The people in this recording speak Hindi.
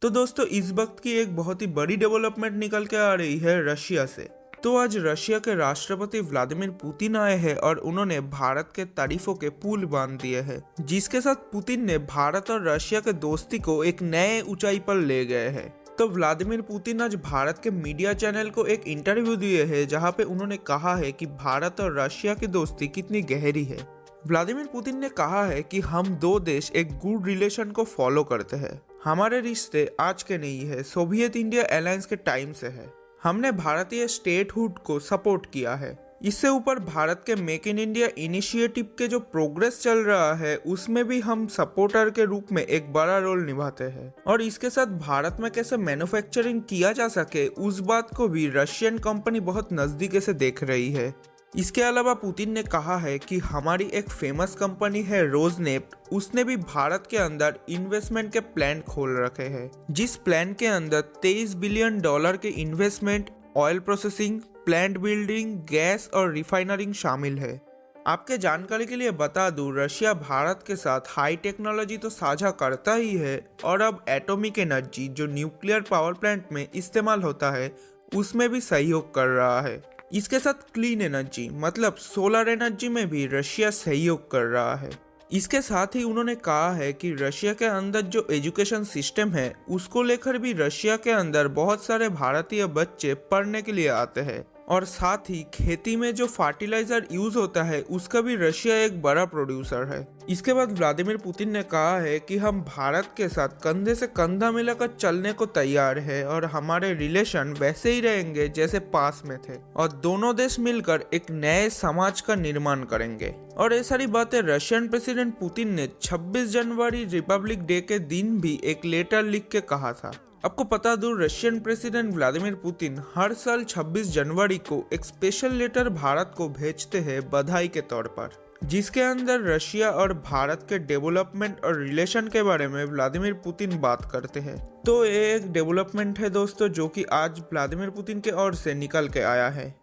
तो दोस्तों इस वक्त की एक बहुत ही बड़ी डेवलपमेंट निकल के आ रही है रशिया से। तो आज रशिया के राष्ट्रपति व्लादिमीर पुतिन आए हैं और उन्होंने भारत के तारीफों के पुल बांध दिए हैं, जिसके साथ पुतिन ने भारत और रशिया के दोस्ती को एक नए ऊंचाई पर ले गए हैं। तो व्लादिमीर पुतिन आज भारत के मीडिया चैनल को एक इंटरव्यू दिए हैं, जहां पे उन्होंने कहा है कि भारत और रशिया की दोस्ती कितनी गहरी है। व्लादिमीर पुतिन ने कहा है कि हम दो देश एक गुड रिलेशन को फॉलो करते हैं। हमारे रिश्ते आज के नहीं है, सोवियत इंडिया अलायंस के टाइम से है। हमने भारतीय स्टेटहुड को सपोर्ट किया है। इससे ऊपर भारत के मेक इन इंडिया इनिशिएटिव के जो प्रोग्रेस चल रहा है उसमें भी हम सपोर्टर के रूप में एक बड़ा रोल निभाते हैं। और इसके साथ भारत में कैसे मैन्युफैक्चरिंग किया जा सके उस बात को भी रशियन कंपनी बहुत नजदीक से देख रही है। इसके अलावा पुतिन ने कहा है कि हमारी एक फेमस कंपनी है रोजनेफ्ट, उसने भी भारत के अंदर इन्वेस्टमेंट के प्लान खोल रखे हैं, जिस प्लान के अंदर $23 बिलियन के investment, oil processing, plant building, gas और रिफाइनरिंग शामिल है। आपके जानकारी के लिए बता दूं, रशिया भारत के साथ हाई टेक्नोलॉजी तो साझा करता ही है और अब एटॉमिक एनर्जी जो न्यूक्लियर पावर प्लांट में इस्तेमाल होता है उसमें भी सहयोग कर रहा है। इसके साथ क्लीन एनर्जी मतलब सोलर एनर्जी में भी रशिया सहयोग कर रहा है। इसके साथ ही उन्होंने कहा है कि रशिया के अंदर जो एजुकेशन सिस्टम है उसको लेकर भी रशिया के अंदर बहुत सारे भारतीय बच्चे पढ़ने के लिए आते हैं। और साथ ही खेती में जो फर्टिलाइजर यूज होता है उसका भी रशिया एक बड़ा प्रोड्यूसर है। इसके बाद व्लादिमीर पुतिन ने कहा है कि हम भारत के साथ कंधे से कंधा मिलाकर चलने को तैयार है और हमारे रिलेशन वैसे ही रहेंगे जैसे पास में थे, और दोनों देश मिलकर एक नए समाज का निर्माण करेंगे। और ये सारी बातें रशियन प्रेसिडेंट पुतिन ने 26 जनवरी रिपब्लिक डे के दिन भी एक लेटर लिख के कहा था। आपको बता दूं, रशियन प्रेसिडेंट व्लादिमीर पुतिन हर साल 26 जनवरी को एक स्पेशल लेटर भारत को भेजते हैं बधाई के तौर पर, जिसके अंदर रशिया और भारत के डेवलपमेंट और रिलेशन के बारे में व्लादिमीर पुतिन बात करते हैं। तो ये एक डेवलपमेंट है दोस्तों, जो कि आज व्लादिमीर पुतिन के ओर से निकल के आया है।